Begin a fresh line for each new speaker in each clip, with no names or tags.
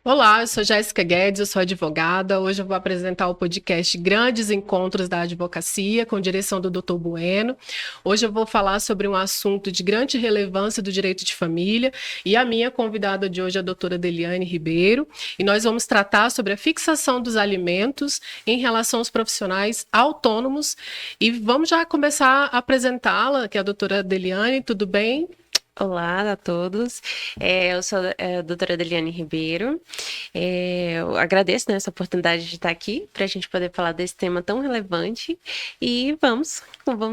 Olá, eu sou Jéssica Guedes, eu sou advogada. Hoje eu vou apresentar o podcast Grandes Encontros da Advocacia, com direção do Dr. Bueno. Hoje eu vou falar sobre um assunto de grande relevância do direito de família e a minha convidada de hoje é a doutora Deliane Ribeiro. E nós vamos tratar sobre a fixação dos alimentos em relação aos profissionais autônomos. E vamos já começar a apresentá-la, que é a doutora Deliane. Tudo bem?
Olá a todos, eu sou a doutora Deliane Ribeiro. Eu agradeço, né, essa oportunidade de estar aqui para a gente poder falar desse tema tão relevante e vamos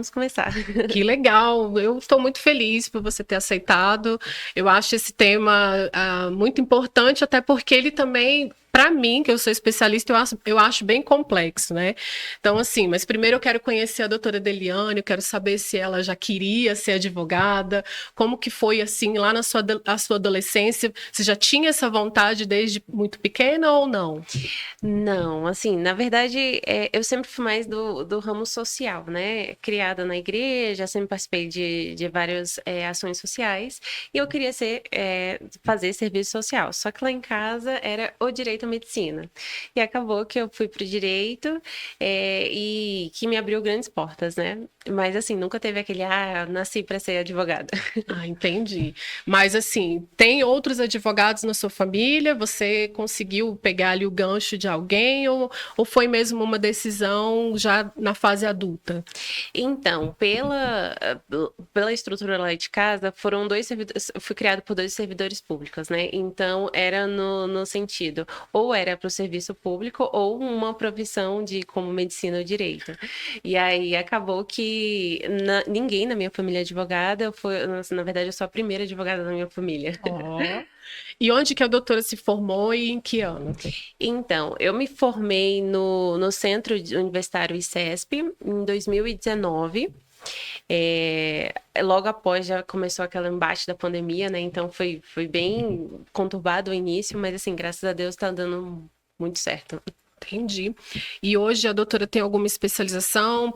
começar.
Que legal, eu estou muito feliz por você ter aceitado. Eu acho esse tema muito importante, até porque ele também, para mim, que eu sou especialista, eu acho bem complexo, né? Então, assim, mas primeiro eu quero conhecer a doutora Deliane, eu quero saber se ela já queria ser advogada, como que foi, assim, lá na sua adolescência, você já tinha essa vontade desde muito pequena ou não?
Não, assim, na verdade, eu sempre fui mais do ramo social, né? Criada na igreja, sempre participei de várias ações sociais e eu queria fazer serviço social. Só que lá em casa era o direito à medicina. E acabou que eu fui para o direito e que me abriu grandes portas, né? Mas, assim, nunca teve aquele, nasci para ser advogada.
Ah, entendi. Mas assim, tem outros advogados na sua família? Você conseguiu pegar ali o gancho de alguém ou foi mesmo uma decisão já na fase adulta?
Então, pela estrutura lá de casa, foram dois servidores, eu fui criada por dois servidores públicos, né? Então, era no sentido, ou era para o serviço público, ou uma profissão de como medicina ou direito. E aí acabou que ninguém na minha família é advogada, na verdade, eu sou a primeira advogada da minha família.
Ó. E onde que a doutora se formou e em que ano?
Então, eu me formei no Universitário ICESP em 2019. Logo após já começou aquela embate da pandemia, né? Então foi bem conturbado o início, mas assim, graças a Deus tá dando muito certo.
Entendi. E hoje a doutora tem alguma especialização?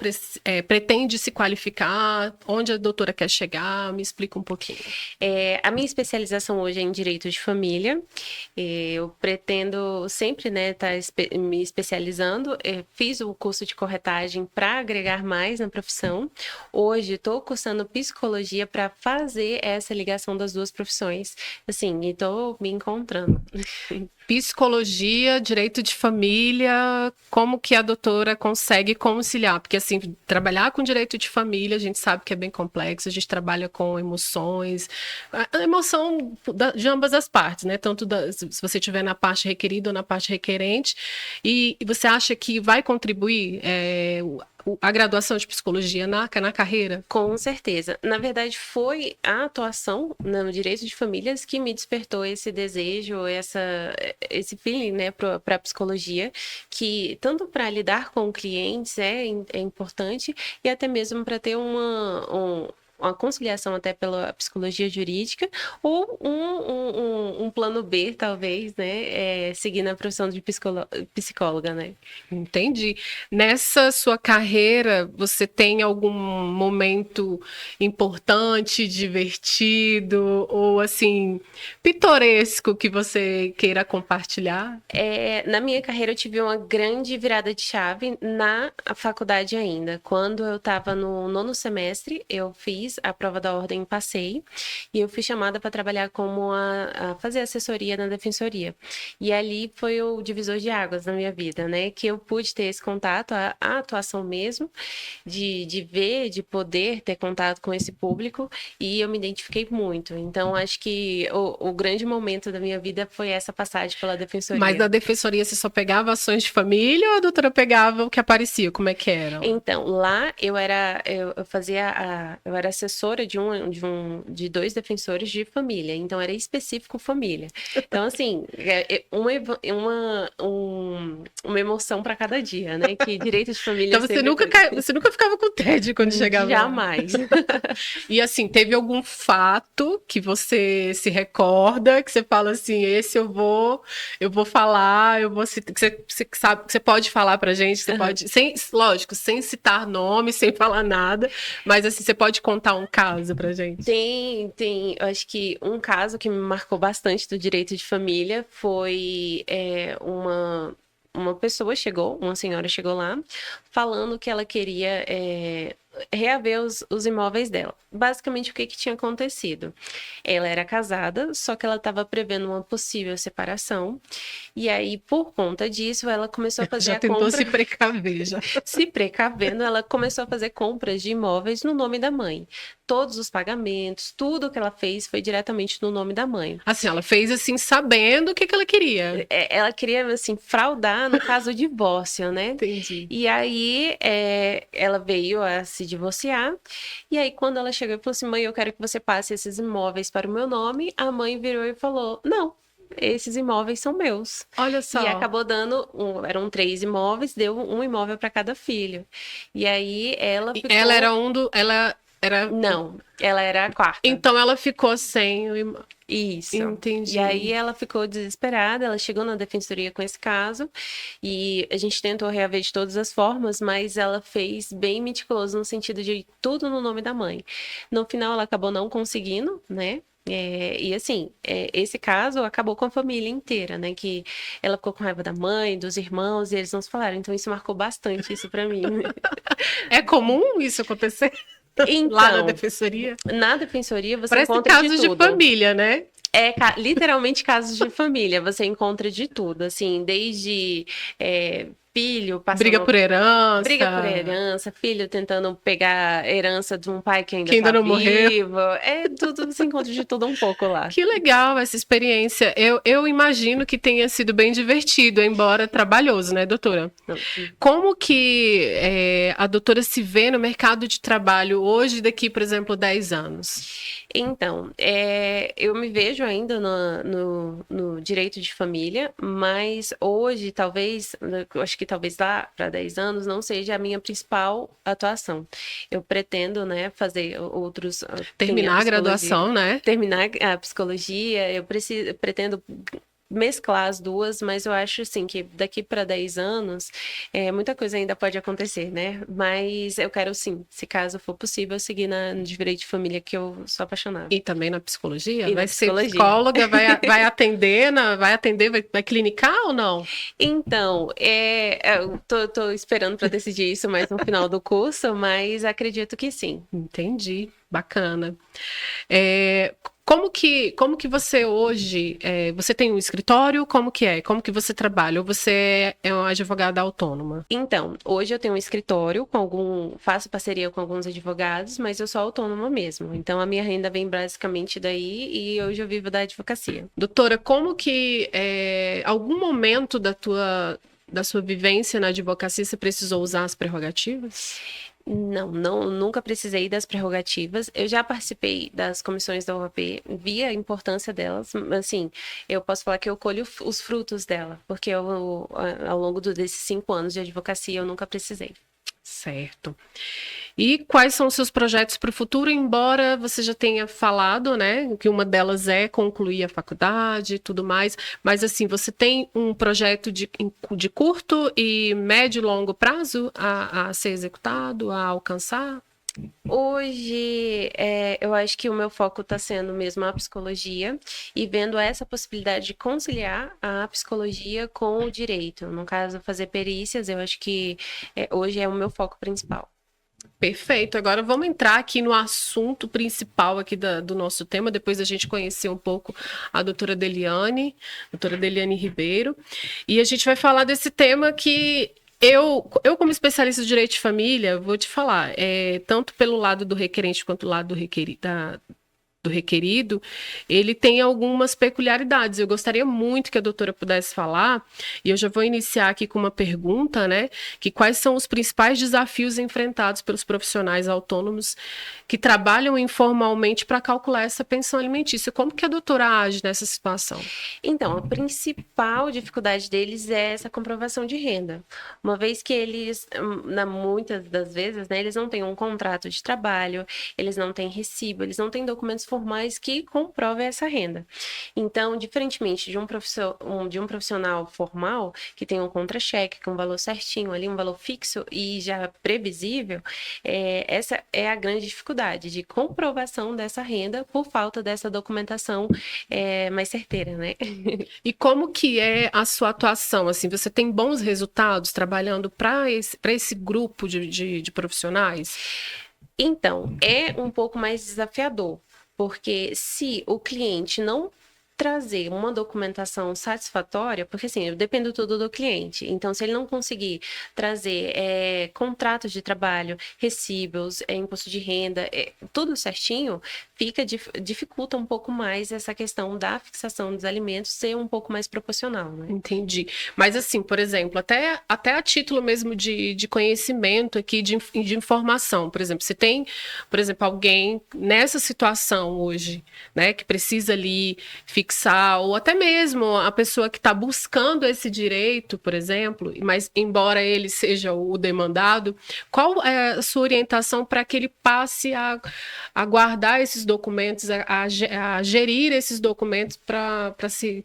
Pretende se qualificar? Onde a doutora quer chegar? Me explica um pouquinho.
A minha especialização hoje é em direito de família. Eu pretendo sempre, né, estar me especializando. Fiz o curso de corretagem para agregar mais na profissão. Hoje estou cursando psicologia para fazer essa ligação das duas profissões. Assim, e estou me encontrando.
Psicologia, direito de família, como que a doutora consegue conciliar? Porque, assim, trabalhar com direito de família, a gente sabe que é bem complexo, a gente trabalha com emoções, a emoção de ambas as partes, né? Tanto se você estiver na parte requerida ou na parte requerente, e você acha que vai contribuir a graduação de psicologia na carreira?
Com certeza. Na verdade, foi a atuação no direito de famílias que me despertou esse desejo, esse feeling, né, para a psicologia, que tanto para lidar com clientes é importante, e até mesmo para ter uma conciliação até pela psicologia jurídica, ou um plano B, talvez, né, seguir na profissão de psicóloga, né?
Entendi. Nessa sua carreira, você tem algum momento importante, divertido ou assim, pitoresco que você queira compartilhar?
Na minha carreira, eu tive uma grande virada de chave na faculdade ainda. Quando eu estava no nono semestre, eu fiz a prova da ordem e passei, e eu fui chamada para trabalhar como a fazer assessoria na defensoria. E ali foi o divisor de águas na minha vida, né? Que eu pude ter esse contato, a atuação mesmo, de ver, de poder ter contato com esse público, e eu me identifiquei muito. Então, acho que o grande momento da minha vida foi essa passagem pela
Mas
defensoria.
na defensoria você só pegava ações de família ou a doutora pegava o que aparecia? Como é que era lá?
Então, lá eu era assessora de dois defensores de família, então era específico família. Então, assim, uma emoção para cada dia, né? Que direito de família
Então você
sempre
nunca,
foi.
você nunca ficava com tédio quando chegava lá.
Jamais.
E assim, teve algum fato que você se recorda, que você fala assim, esse eu vou falar, que você sabe, que você pode falar pra gente, você pode, lógico, sem citar nome, sem falar nada, mas assim, você pode contar contar um caso pra gente?
Tem. Eu acho que um caso que me marcou bastante do direito de família foi uma pessoa chegou, uma senhora chegou lá, falando que ela queria reaver os imóveis dela. Basicamente, o que tinha acontecido? Ela era casada, só que ela estava prevendo uma possível separação. E aí, por conta disso, ela começou a fazer
Já
a
tentou
compra.
se precaver, já.
Se precavendo, ela começou a fazer compras de imóveis no nome da mãe. Todos os pagamentos, tudo que ela fez foi diretamente no nome da mãe.
Assim, ela fez assim, sabendo o que ela queria.
Ela queria, assim, fraudar no caso do divórcio, né?
Entendi.
E aí, ela veio a se divorciar. E aí, quando ela chegou e falou assim: mãe, eu quero que você passe esses imóveis para o meu nome, a mãe virou e falou: não. Esses imóveis são meus.
Olha só.
E acabou dando, eram 3 imóveis, deu um imóvel para cada filho. E aí ela ficou...
Ela era ela era...
Não, ela era a quarta.
Então ela ficou sem o
Isso.
Entendi.
E aí ela ficou desesperada, ela chegou na defensoria com esse caso e a gente tentou reaver de todas as formas, mas ela fez bem meticuloso no sentido de tudo no nome da mãe. No final ela acabou não conseguindo, né? E assim, esse caso acabou com a família inteira, né? Que ela ficou com raiva da mãe, dos irmãos, e eles não se falaram. Então isso marcou bastante isso pra mim.
É comum isso acontecer?
Então,
lá na defensoria?
Na defensoria você
Parece
encontra
casos
de tudo.
de família, né?
Literalmente casos de família. Você encontra de tudo, assim, desde filho passando...
Briga por
herança, filho tentando pegar herança de um pai que ainda
não
vivo.
Morreu.
Tudo, você encontra de tudo um pouco lá.
Que legal essa experiência. Eu imagino que tenha sido bem divertido, embora trabalhoso, né, doutora? Como que a doutora se vê no mercado de trabalho hoje, daqui, por exemplo, 10 anos?
Então, eu me vejo ainda no direito de família, mas hoje, talvez, eu acho que talvez lá para 10 anos não seja a minha principal atuação. Eu pretendo, né, fazer outros...
Terminar a graduação, né?
Terminar a psicologia, eu pretendo mesclar as duas, mas eu acho assim que daqui para 10 anos muita coisa ainda pode acontecer, né? Mas eu quero sim, se caso for possível, seguir no direito de família, que eu sou apaixonada.
E também na psicologia?
E
vai
na
ser
psicologia.
psicóloga, vai atender, vai clinicar ou não?
Então, eu tô esperando para decidir isso mais no final do curso, mas acredito que sim.
Entendi, bacana. Como que você hoje, você tem um escritório? Como que é? Como que você trabalha? Ou você é uma advogada autônoma?
Então, hoje eu tenho um escritório, faço parceria com alguns advogados, mas eu sou autônoma mesmo. Então, a minha renda vem basicamente daí e hoje eu vivo da advocacia.
Doutora, como que algum momento da sua vivência na advocacia você precisou usar as prerrogativas?
Não, nunca precisei das prerrogativas. Eu já participei das comissões da OAB, vi a importância delas. Assim, eu posso falar que eu colho os frutos dela, porque ao longo desses 5 anos de advocacia eu nunca precisei.
Certo. E quais são os seus projetos para o futuro, embora você já tenha falado, né, que uma delas é concluir a faculdade e tudo mais, mas assim, você tem um projeto de curto e médio e longo prazo a ser executado, a alcançar?
Hoje, eu acho que o meu foco está sendo mesmo a psicologia e vendo essa possibilidade de conciliar a psicologia com o direito. No caso, fazer perícias, eu acho que hoje é o meu foco principal.
Perfeito. Agora vamos entrar aqui no assunto principal aqui do nosso tema, depois da gente conhecer um pouco a doutora Deliane Ribeiro. E a gente vai falar desse tema que eu como especialista de direito de família, vou te falar, tanto pelo lado do requerente quanto do lado do requerido, ele tem algumas peculiaridades. Eu gostaria muito que a doutora pudesse falar, e eu já vou iniciar aqui com uma pergunta, né? Que quais são os principais desafios enfrentados pelos profissionais autônomos que trabalham informalmente para calcular essa pensão alimentícia? Como que a doutora age nessa situação?
Então, a principal dificuldade deles é essa comprovação de renda. Uma vez que eles, muitas das vezes, né, eles não têm um contrato de trabalho, eles não têm recibo, eles não têm documentos formais que comprovem essa renda. Então, diferentemente de um profissional formal, que tem um contra-cheque com um valor certinho ali, um valor fixo e já previsível, essa é a grande dificuldade de comprovação dessa renda por falta dessa documentação mais certeira, né?
E como que é a sua atuação? Assim, você tem bons resultados trabalhando para esse grupo de profissionais?
Então, é um pouco mais desafiador, porque se o cliente não trazer uma documentação satisfatória, porque assim, eu dependo tudo do cliente. Então, se ele não conseguir trazer contratos de trabalho, recibos, imposto de renda, tudo certinho, dificulta um pouco mais essa questão da fixação dos alimentos ser um pouco mais proporcional, né?
Entendi. Mas assim, por exemplo, até a título mesmo de conhecimento aqui, de informação, por exemplo, se tem, por exemplo, alguém nessa situação hoje, né, que precisa ali fixar, ou até mesmo a pessoa que está buscando esse direito, por exemplo, mas embora ele seja o demandado, qual é a sua orientação para que ele passe a guardar esses documentos, a gerir esses documentos para se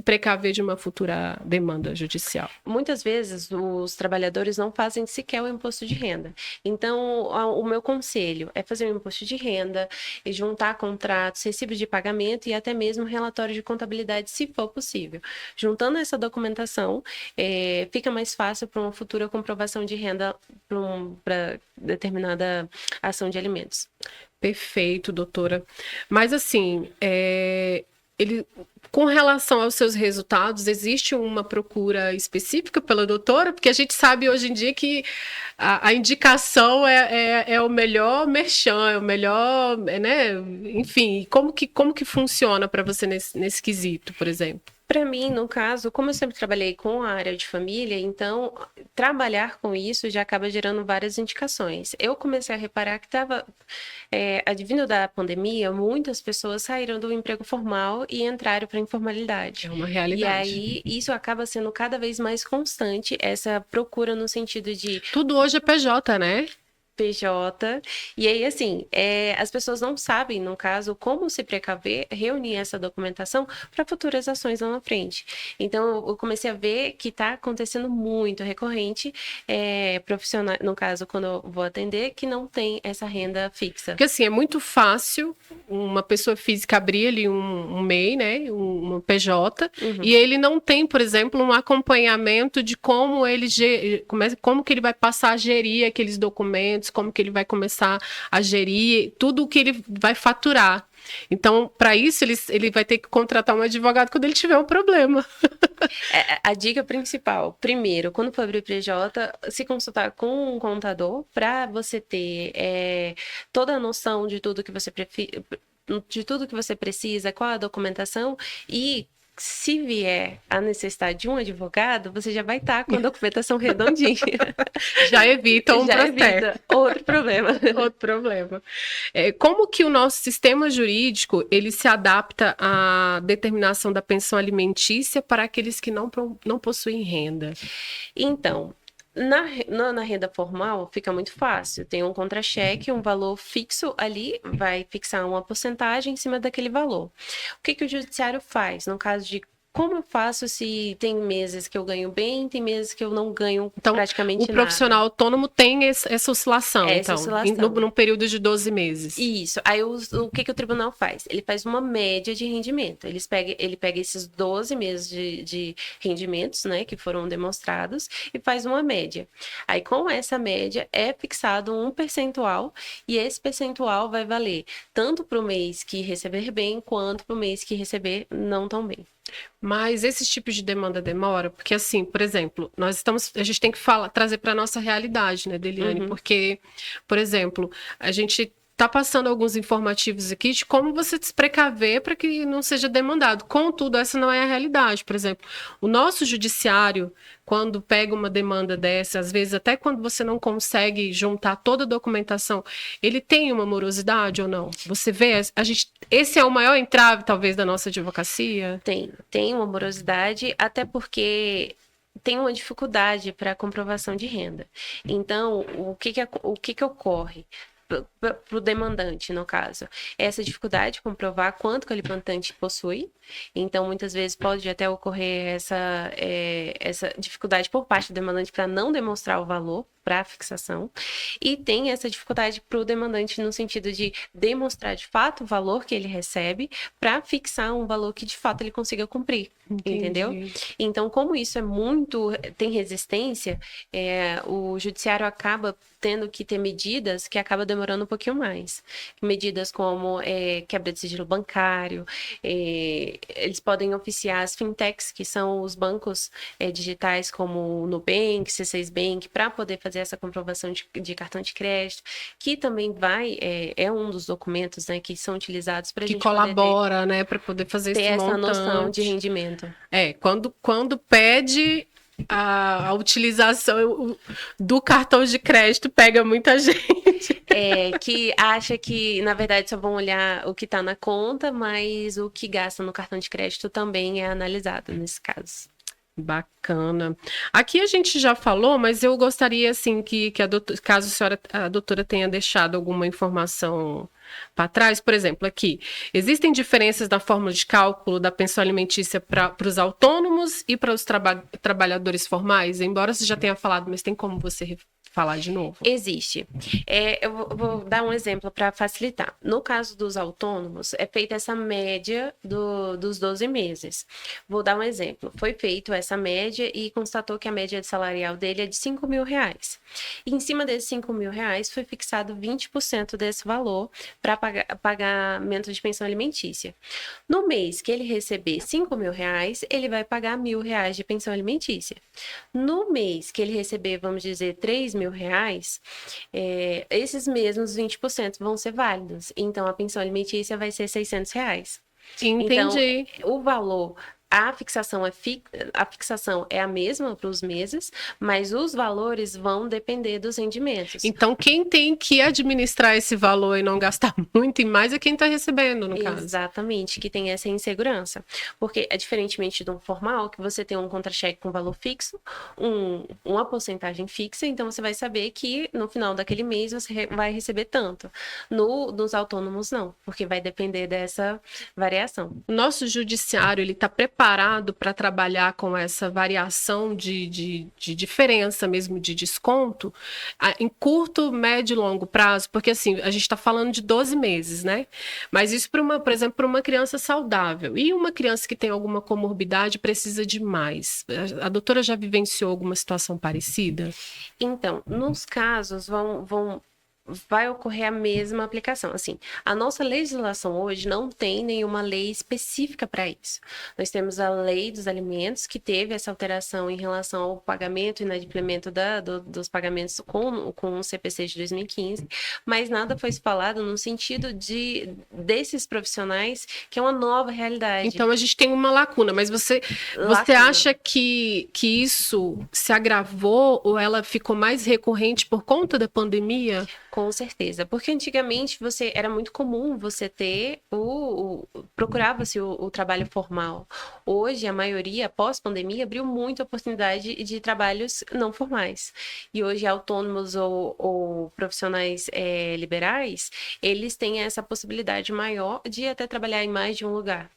precaver de uma futura demanda judicial?
Muitas vezes os trabalhadores não fazem sequer o imposto de renda. Então, o meu conselho é fazer o imposto de renda, e juntar contratos, recibos de pagamento e até mesmo relatório de contabilidade, se for possível. Juntando essa documentação, fica mais fácil para uma futura comprovação de renda para determinada ação de alimentos.
Perfeito, doutora. Mas assim, com relação aos seus resultados, existe uma procura específica pela doutora? Porque a gente sabe hoje em dia que a indicação é o melhor merchan, é o melhor, né? Enfim, como que funciona para você nesse quesito, por exemplo?
Para mim, no caso, como eu sempre trabalhei com a área de família, então trabalhar com isso já acaba gerando várias indicações. Eu comecei a reparar que advindo da pandemia, muitas pessoas saíram do emprego formal e entraram para a informalidade.
É uma realidade.
E aí, isso acaba sendo cada vez mais constante, essa procura no sentido de...
Tudo hoje é PJ, né?
PJ. E aí, assim, as pessoas não sabem, no caso, como se precaver, reunir essa documentação para futuras ações lá na frente. Então, eu comecei a ver que está acontecendo muito recorrente, profissional, no caso, quando eu vou atender, que não tem essa renda fixa.
Porque, assim, é muito fácil uma pessoa física abrir ali um MEI, né, um PJ, e ele não tem, por exemplo, um acompanhamento de como que ele vai passar a gerir aqueles documentos, como que ele vai começar a gerir tudo o que ele vai faturar. Então, para isso, ele vai ter que contratar um advogado quando ele tiver um problema.
A dica principal, primeiro, quando for abrir PJ, se consultar com um contador para você ter toda a noção de tudo que você precisa, qual a documentação e se vier a necessidade de um advogado, você já vai estar com a documentação redondinha.
Já evita um processo.
Evita outro problema.
Outro problema. Como que o nosso sistema jurídico ele se adapta à determinação da pensão alimentícia para aqueles que não possuem renda?
Então, na renda formal fica muito fácil. Tem um contra-cheque, um valor fixo ali, vai fixar uma porcentagem em cima daquele valor. O que o judiciário faz no caso de como eu faço se tem meses que eu ganho bem, tem meses que eu não ganho praticamente nada?
O profissional autônomo tem essa oscilação,
oscilação.
Num período de 12 meses.
Isso. Aí o que o tribunal faz? Ele faz uma média de rendimento. Ele pega esses 12 meses de rendimentos, né, que foram demonstrados, e faz uma média. Aí com essa média é fixado um percentual, e esse percentual vai valer tanto para o mês que receber bem, quanto para o mês que receber não tão bem.
Mas esses tipos de demanda demora, porque assim, por exemplo, a gente tem que trazer para a nossa realidade, né, Deliane? Porque, por exemplo, a gente está passando alguns informativos aqui de como você se precaver para que não seja demandado. Contudo, essa não é a realidade. Por exemplo, o nosso judiciário, quando pega uma demanda dessa, às vezes até quando você não consegue juntar toda a documentação, ele tem uma morosidade ou não? Você vê, esse é o maior entrave, talvez, da nossa advocacia?
Tem uma morosidade, até porque tem uma dificuldade para a comprovação de renda. Então, o que ocorre? para o demandante, no caso. Essa dificuldade de comprovar quanto que o limitante possui. Então, muitas vezes pode até ocorrer essa dificuldade por parte do demandante para não demonstrar o valor para a fixação. E tem essa dificuldade para o demandante no sentido de demonstrar de fato o valor que ele recebe para fixar um valor que de fato ele consiga cumprir.
Entendi.
Entendeu? Então, como isso tem resistência, o judiciário acaba tendo que ter medidas que acabam demorando um pouquinho mais. Medidas como quebra de sigilo bancário, eles podem oficiar as fintechs, que são os bancos digitais como o Nubank, C6 Bank, para poder fazer essa comprovação de cartão de crédito, que também é um dos documentos, né, que são utilizados para a gente
colabora, né, para poder fazer
ter
esse
essa
montante.
noção de rendimento.
Quando pede a utilização do cartão de crédito, pega muita gente.
Que acha que, na verdade, só vão olhar o que está na conta, mas o que gasta no cartão de crédito também é analisado nesse caso.
Bacana. Aqui a gente já falou, mas eu gostaria, assim, que caso a doutora tenha deixado alguma informação para trás, por exemplo, aqui, existem diferenças na fórmula de cálculo da pensão alimentícia para os autônomos e para os trabalhadores formais? Embora você já tenha falado, mas tem como você falar de novo?
Existe. Eu vou dar um exemplo para facilitar. No caso dos autônomos, é feita essa média dos 12 meses. Vou dar um exemplo. Foi feita essa média e constatou que a média salarial dele é de R$5.000. E em cima desses R$5.000 foi fixado 20% desse valor para pagamento de pensão alimentícia. No mês que ele receber R$5.000, ele vai pagar R$1.000 de pensão alimentícia. No mês que ele receber, vamos dizer, R$3.000, esses mesmos 20% vão ser válidos. Então, a pensão alimentícia vai ser R$600.
Entendi.
Então, o valor... A fixação é a mesma para os meses, mas os valores vão depender dos rendimentos.
Então, quem tem que administrar esse valor e não gastar muito e mais é quem está recebendo, no caso.
Exatamente, que tem essa insegurança. Porque, diferentemente de um formal, que você tem um contra-cheque com valor fixo, uma porcentagem fixa, então você vai saber que no final daquele mês você vai receber tanto. Nos autônomos, não, porque vai depender dessa variação.
O nosso judiciário, ele está preparado para trabalhar com essa variação de diferença mesmo de desconto em curto, médio e longo prazo, porque assim, a gente está falando de 12 meses, né? Mas isso, por exemplo, para uma criança saudável. E uma criança que tem alguma comorbidade precisa de mais. A doutora já vivenciou alguma situação parecida?
Então, nos casos, vai ocorrer a mesma aplicação. Assim, a nossa legislação hoje não tem nenhuma lei específica para isso. Nós temos a lei dos alimentos, que teve essa alteração em relação ao pagamento e inadimplemento dos pagamentos com o CPC de 2015, mas nada foi falado no sentido desses profissionais, que é uma nova realidade.
Então, a gente tem uma lacuna, mas você acha que isso se agravou ou ela ficou mais recorrente por conta da pandemia?
Com certeza, porque antigamente era muito comum você ter procurava-se o trabalho formal. Hoje, a maioria, pós-pandemia, abriu muita oportunidade de trabalhos não formais. E hoje, autônomos ou profissionais liberais, eles têm essa possibilidade maior de até trabalhar em mais de um lugar.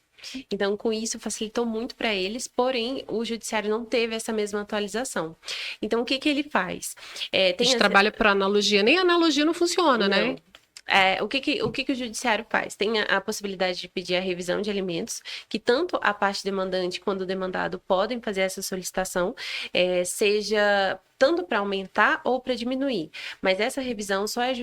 Então, com isso, facilitou muito para eles, porém, o judiciário não teve essa mesma atualização. Então, o que ele faz?
A gente trabalha por analogia, nem analogia não funciona, né?
O que o judiciário faz? Tem a possibilidade de pedir a revisão de alimentos, que tanto a parte demandante quanto o demandado podem fazer essa solicitação, seja tanto para aumentar ou para diminuir. Mas essa revisão só é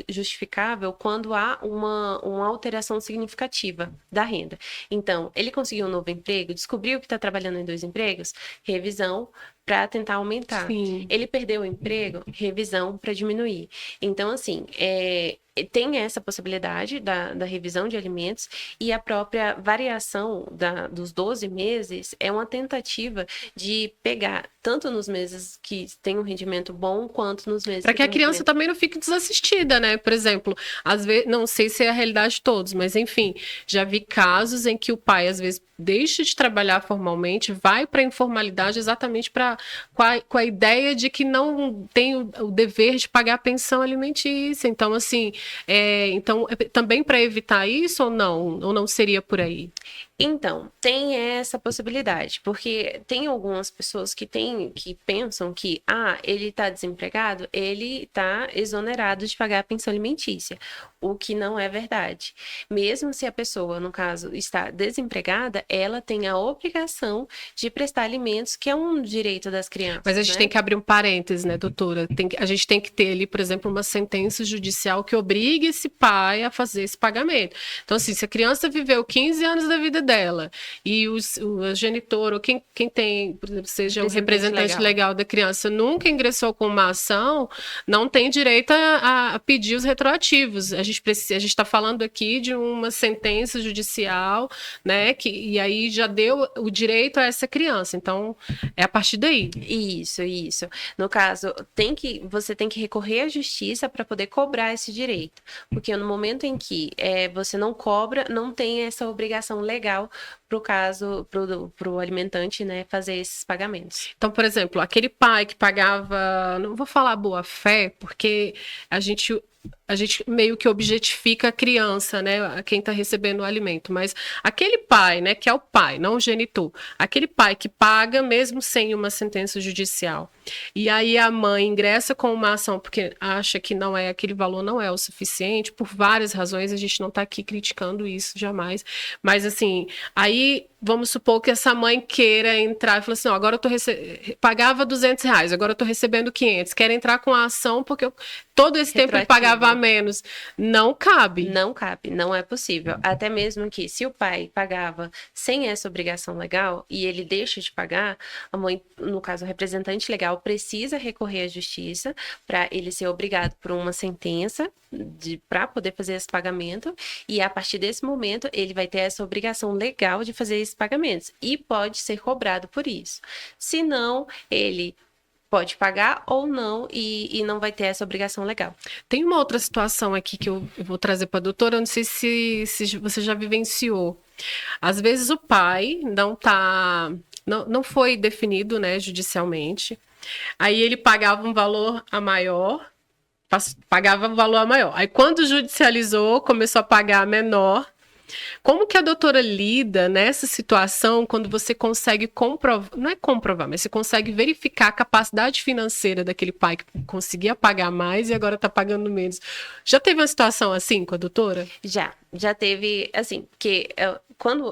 justificável quando há uma alteração significativa da renda. Então, ele conseguiu um novo emprego, descobriu que está trabalhando em 2 empregos, revisão para tentar aumentar.
Sim.
Ele perdeu o emprego, revisão para diminuir. Então, assim, tem essa possibilidade da revisão de alimentos, e a própria variação dos 12 meses é uma tentativa de pegar tanto nos meses que tem um rendimento bom, quanto nos meses
Para que a
tem um
criança
rendimento...
também não fique desassistida, né? Por exemplo, às vezes, não sei se é a realidade de todos, mas enfim, já vi casos em que o pai às vezes deixa de trabalhar formalmente, vai para a informalidade exatamente com a ideia de que não tem o dever de pagar a pensão alimentícia. Então, assim, também para evitar isso ou não? Ou não seria por aí?
Então, tem essa possibilidade, porque tem algumas pessoas que pensam que, ele está desempregado, ele está exonerado de pagar a pensão alimentícia, o que não é verdade. Mesmo se a pessoa, no caso, está desempregada, ela tem a obrigação de prestar alimentos, que é um direito das crianças.
Mas a gente tem que abrir um parênteses, né, doutora? A gente tem que ter ali, por exemplo, uma sentença judicial que obrigue esse pai a fazer esse pagamento. Então, assim, se a criança viveu 15 anos da vida dela e o genitor, ou quem tem, por exemplo, seja o representante legal da criança, nunca ingressou com uma ação, não tem direito a pedir os retroativos. A gente está falando aqui de uma sentença judicial, né, e aí já deu o direito a essa criança. Então, é a partir daí.
Isso. No caso, você tem que recorrer à justiça para poder cobrar esse direito. Porque no momento em que você não cobra, não tem essa obrigação legal para o alimentante, né, fazer esses pagamentos.
Então, por exemplo, aquele pai que pagava, não vou falar boa fé, porque a gente meio que objetifica a criança, né, quem está recebendo o alimento, mas aquele pai, né, que é o pai, não o genitor, aquele pai que paga mesmo sem uma sentença judicial, e aí a mãe ingressa com uma ação porque acha que aquele valor não é o suficiente, por várias razões, a gente não está aqui criticando isso jamais, mas assim, aí vamos supor que essa mãe queira entrar e falar assim, agora eu pagava R$200, agora eu estou recebendo 500, quero entrar com a ação porque todo esse tempo ele pagava a menos. Não cabe.
Não cabe, não é possível. Até mesmo que se o pai pagava sem essa obrigação legal e ele deixa de pagar, a mãe, no caso o representante legal, precisa recorrer à justiça para ele ser obrigado por uma sentença para poder fazer esse pagamento, e a partir desse momento ele vai ter essa obrigação legal de fazer esses pagamentos e pode ser cobrado por isso. Se não, ele pode pagar ou não e não vai ter essa obrigação legal.
Tem uma outra situação aqui que eu vou trazer para a doutora, eu não sei se você já vivenciou. Às vezes o pai não foi definido, né, judicialmente, aí ele pagava um valor a maior, aí quando judicializou, começou a pagar a menor. Como que a doutora lida nessa situação quando você consegue comprovar, não é comprovar, mas você consegue verificar a capacidade financeira daquele pai que conseguia pagar mais e agora está pagando menos? Já teve uma situação assim com a doutora?
Já teve, assim, porque quando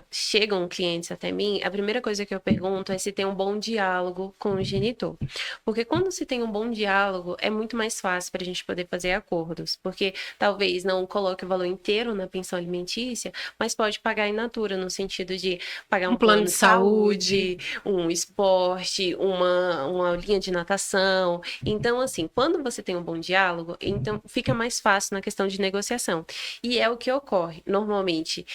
chegam clientes até mim, a primeira coisa que eu pergunto é se tem um bom diálogo com o genitor. Porque quando se tem um bom diálogo, é muito mais fácil para a gente poder fazer acordos. Porque talvez não coloque o valor inteiro na pensão alimentícia, mas pode pagar in natura, no sentido de pagar um plano de saúde, um esporte, uma linha de natação. Então, assim, quando você tem um bom diálogo, então fica mais fácil na questão de negociação. E é o que ocorre. Normalmente,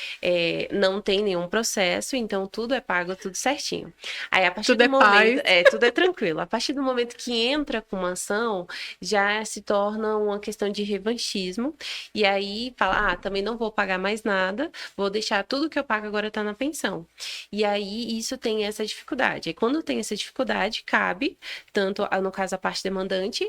não tem nenhum processo, então tudo é pago, tudo certinho. Aí, a partir do momento... tudo é tranquilo. A partir do momento que entra com uma ação, já se torna uma questão de revanchismo. E aí, fala, também não vou pagar mais nada, vou deixar tudo que eu pago agora tá na pensão. E aí, isso tem essa dificuldade. E quando tem essa dificuldade, cabe, tanto, no caso, a parte demandante,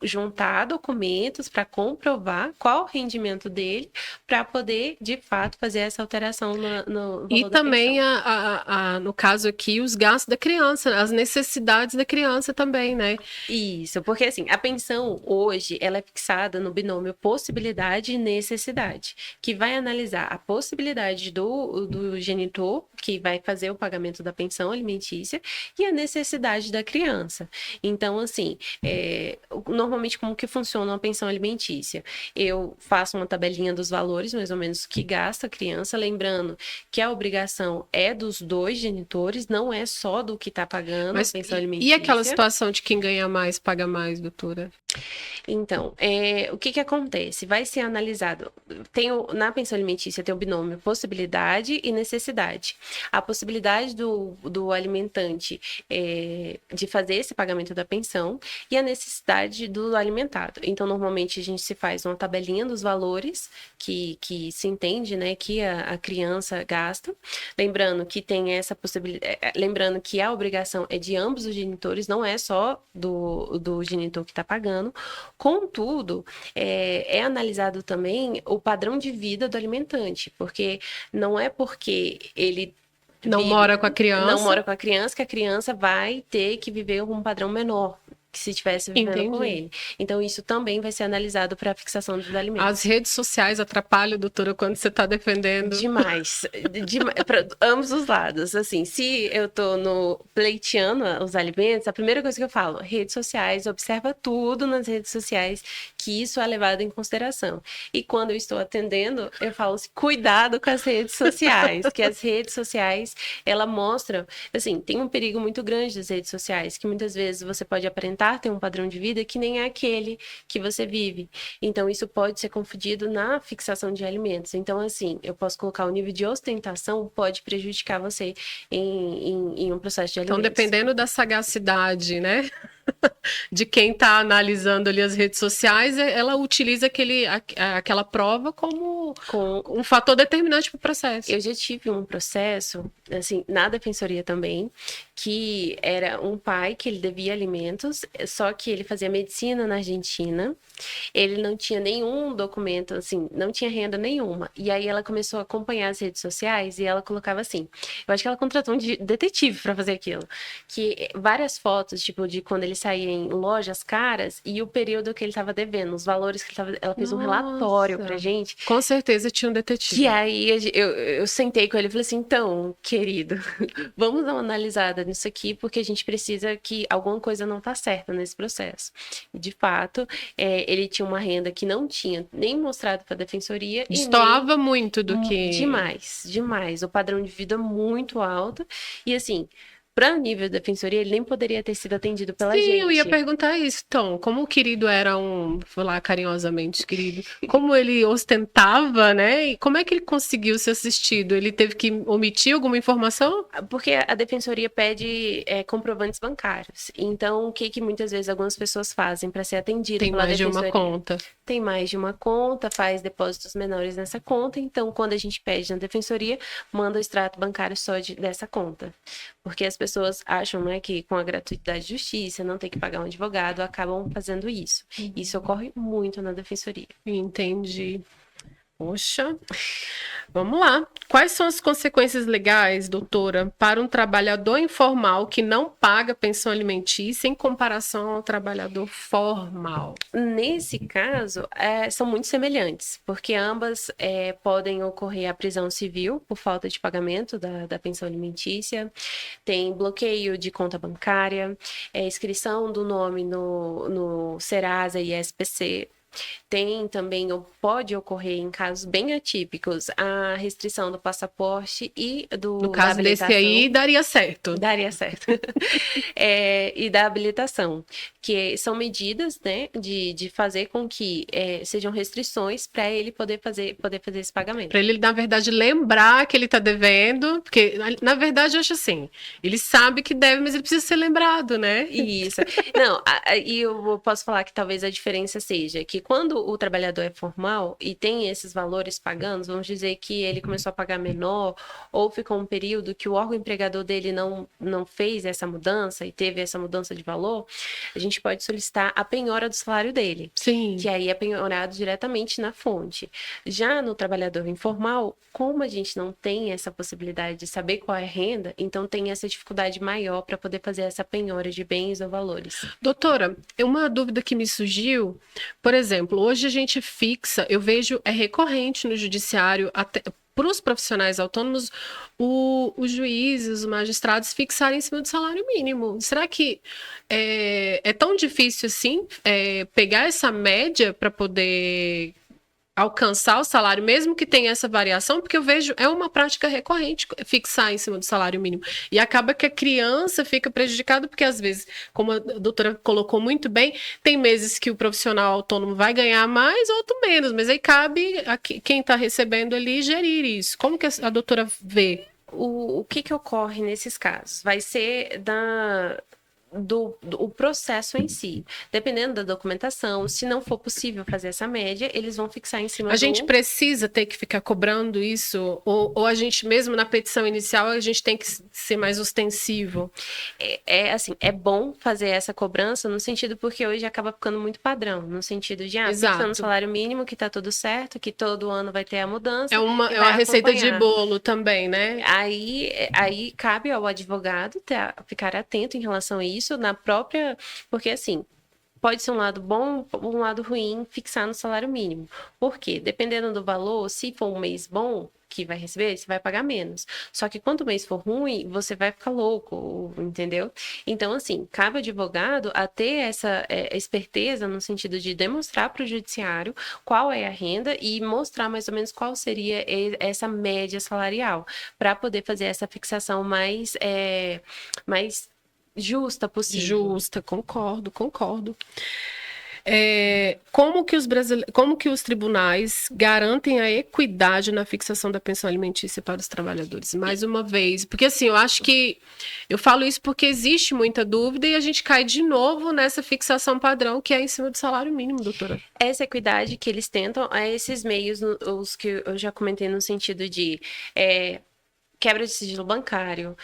juntar documentos para comprovar qual o rendimento dele, para poder, de fato, fazer essa alteração no valor
e
da
também,
pensão.
no caso aqui, os gastos da criança, as necessidades da criança também, né?
Isso, porque assim, a pensão hoje, ela é fixada no binômio possibilidade e necessidade, que vai analisar a possibilidade do genitor, que vai fazer o pagamento da pensão alimentícia, e a necessidade da criança. Então, assim, normalmente normalmente, como que funciona uma pensão alimentícia? Eu faço uma tabelinha dos valores, mais ou menos, que gasta a criança, lembrando que a obrigação é dos dois genitores, não é só do que está pagando a pensão alimentícia.
E aquela situação de quem ganha mais, paga mais, doutora?
Então, o que que acontece? Vai ser analisado, na pensão alimentícia tem o binômio possibilidade e necessidade. A possibilidade do alimentante de fazer esse pagamento da pensão e a necessidade do alimentado. Então, normalmente, a gente se faz uma tabelinha dos valores que se entende, né, que a criança gasta. Lembrando que tem essa possibilidade, lembrando que a obrigação é de ambos os genitores, não é só do genitor que está pagando. Contudo, é analisado também o padrão de vida do alimentante, porque não é porque ele
não mora com a criança
que a criança vai ter que viver um padrão menor que se estivesse vivendo com ele. Então, isso também vai ser analisado para a fixação dos alimentos.
As redes sociais atrapalham, doutora, quando você está defendendo?
Demais. Para ambos os lados. Assim, se eu estou pleiteando os alimentos, a primeira coisa que eu falo, redes sociais, observa tudo nas redes sociais, que isso é levado em consideração. E quando eu estou atendendo, eu falo assim, cuidado com as redes sociais, que as redes sociais, ela mostra, assim, tem um perigo muito grande das redes sociais, que muitas vezes você pode aparentar ter um padrão de vida que nem é aquele que você vive. Então, isso pode ser confundido na fixação de alimentos. Então, assim, eu posso colocar o nível de ostentação, pode prejudicar você em um processo de alimentos.
Então, dependendo da sagacidade, né? De quem está analisando ali as redes sociais, ela utiliza aquela prova como um fator determinante para o processo.
Eu já tive um processo, assim, na defensoria também, que era um pai que ele devia alimentos, só que ele fazia medicina na Argentina, ele não tinha nenhum documento, assim, não tinha renda nenhuma. E aí ela começou a acompanhar as redes sociais e ela colocava assim, eu acho que ela contratou um detetive para fazer aquilo, que várias fotos, tipo, de quando ele saía em lojas caras e o período que ele estava devendo, os valores que ela fez um relatório pra gente.
Com certeza tinha um detetive.
E aí eu sentei com ele e falei assim, então, querido, vamos dar uma analisada nisso aqui, porque a gente precisa que alguma coisa não tá certa nesse processo. E, de fato, ele tinha uma renda que não tinha nem mostrado para a defensoria.
Destoava muito do que...
Demais. O padrão de vida muito alto. E, assim... Para o nível da defensoria, ele nem poderia ter sido atendido pela gente.
Sim, eu ia perguntar isso. Então, como o querido era vou falar carinhosamente, querido, como ele ostentava, né? E como é que ele conseguiu ser assistido? Ele teve que omitir alguma informação?
Porque a defensoria pede comprovantes bancários. Então, o que muitas vezes algumas pessoas fazem para ser atendido pela defensoria?
Tem mais de uma conta.
Tem mais de uma conta, faz depósitos menores nessa conta. Então, quando a gente pede na defensoria, manda o extrato bancário só dessa conta. Porque as pessoas acham, né, que com a gratuidade de justiça, não tem que pagar um advogado, acabam fazendo isso. Isso ocorre muito na defensoria.
Entendi. Poxa, vamos lá. Quais são as consequências legais, doutora, para um trabalhador informal que não paga pensão alimentícia em comparação ao trabalhador formal?
Nesse caso, são muito semelhantes, porque ambas podem ocorrer a prisão civil por falta de pagamento da pensão alimentícia, tem bloqueio de conta bancária, inscrição do nome no Serasa e SPC. Tem também, pode ocorrer em casos bem atípicos, a restrição do passaporte e
no caso desse aí, daria certo.
Daria certo. E da habilitação, que são medidas, né, de fazer com que sejam restrições para ele poder fazer esse pagamento.
Para ele, na verdade, lembrar que ele está devendo, porque, na verdade, eu acho assim, ele sabe que deve, mas ele precisa ser lembrado, né?
Isso. Não, e eu posso falar que talvez a diferença seja que quando o trabalhador é formal e tem esses valores pagando, vamos dizer que ele começou a pagar menor ou ficou um período que o órgão empregador dele não fez essa mudança e teve essa mudança de valor, a gente pode solicitar a penhora do salário dele.
Sim.
Que aí é penhorado diretamente na fonte. Já no trabalhador informal, como a gente não tem essa possibilidade de saber qual é a renda, então tem essa dificuldade maior para poder fazer essa penhora de bens ou valores.
Doutora, uma dúvida que me surgiu, por exemplo, hoje a gente fixa, eu vejo, é recorrente no judiciário, até para os profissionais autônomos, os juízes, os magistrados fixarem em cima do salário mínimo. Será que é tão difícil assim pegar essa média para poder alcançar o salário, mesmo que tenha essa variação? Porque eu vejo, é uma prática recorrente fixar em cima do salário mínimo. E acaba que a criança fica prejudicada, porque às vezes, como a doutora colocou muito bem, tem meses que o profissional autônomo vai ganhar mais, outro menos, mas aí cabe a quem está recebendo ali gerir isso. Como que a doutora vê?
O que ocorre nesses casos? Vai ser o processo em si. Dependendo da documentação, se não for possível fazer essa média, eles vão fixar em cima
A gente precisa ter que ficar cobrando isso? Ou a gente, mesmo na petição inicial, a gente tem que ser mais ostensivo?
Assim, é bom fazer essa cobrança no sentido porque hoje acaba ficando muito padrão, no sentido de, fixando o salário mínimo, que tá tudo certo, que todo ano vai ter a mudança.
É uma receita de bolo também, né?
Aí cabe ao advogado ficar atento em relação a isso, na própria... Porque, assim, pode ser um lado bom, um lado ruim, fixar no salário mínimo. Por quê? Dependendo do valor, se for um mês bom que vai receber, você vai pagar menos. Só que quando o mês for ruim, você vai ficar louco, entendeu? Então, assim, cabe ao advogado a ter essa esperteza no sentido de demonstrar para o judiciário qual é a renda e mostrar mais ou menos qual seria essa média salarial, para poder fazer essa fixação mais justa possível.
Justa, concordo. Como que os tribunais garantem a equidade na fixação da pensão alimentícia para os trabalhadores? Mais uma vez, porque assim, eu falo isso porque existe muita dúvida e a gente cai de novo nessa fixação padrão que é em cima do salário mínimo, doutora.
Essa equidade que eles tentam é esses meios, os que eu já comentei no sentido de quebra de sigilo bancário,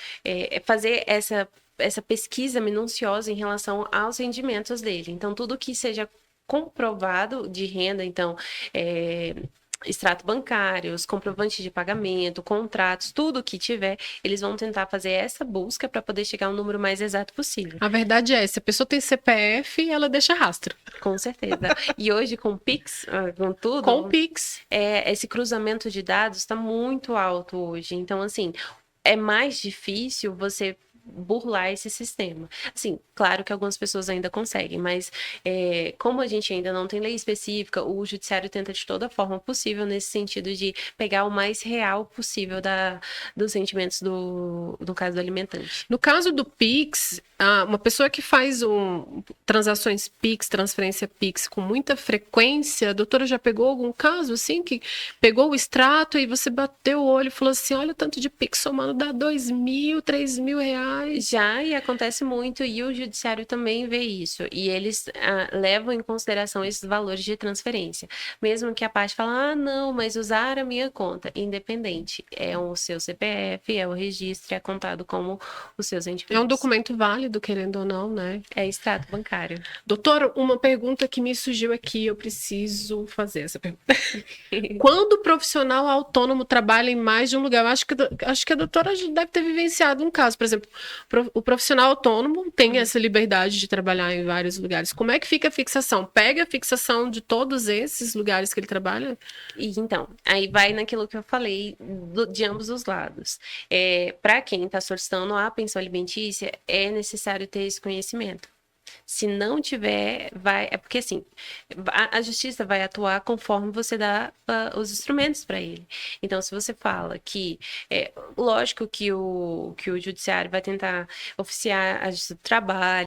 fazer essa pesquisa minuciosa em relação aos rendimentos dele. Então, tudo que seja comprovado de renda, então, extrato bancários, comprovantes de pagamento, contratos, tudo que tiver, eles vão tentar fazer essa busca para poder chegar ao número mais exato possível.
A verdade é, se a pessoa tem CPF, ela deixa rastro.
Com certeza. E hoje, com o Pix, com tudo...
Com o Pix.
Esse cruzamento de dados está muito alto hoje. Então, assim, é mais difícil você burlar esse sistema. Assim, claro que algumas pessoas ainda conseguem, mas como a gente ainda não tem lei específica, o judiciário tenta de toda forma possível nesse sentido de pegar o mais real possível dos sentimentos do caso do alimentante.
No caso do Pix, uma pessoa que faz transações Pix, transferência Pix com muita frequência, a doutora já pegou algum caso assim, que pegou o extrato e você bateu o olho e falou assim, olha o tanto de Pix somando dá 2.000, 3.000 reais.
Já, e acontece muito, e o judiciário também vê isso, e eles levam em consideração esses valores de transferência, mesmo que a parte fala, não, mas usar a minha conta, independente, é o seu CPF, é o registro, é contado como os seus rendimentos.
É um documento válido, querendo ou não, né?
É extrato bancário.
Doutora, uma pergunta que me surgiu aqui, eu preciso fazer essa pergunta. Quando o profissional autônomo trabalha em mais de um lugar, eu acho que a doutora já deve ter vivenciado um caso, por exemplo, o profissional autônomo tem essa liberdade de trabalhar em vários lugares. Como é que fica a fixação? Pega a fixação de todos esses lugares que ele trabalha?
Então, aí vai naquilo que eu falei de ambos os lados. Para quem está solicitando a pensão alimentícia, é necessário ter esse conhecimento. Se não tiver, é porque assim, a justiça vai atuar conforme você dá os instrumentos para ele. Então, se você fala que, lógico que o judiciário vai tentar oficiar a justiça do trabalho,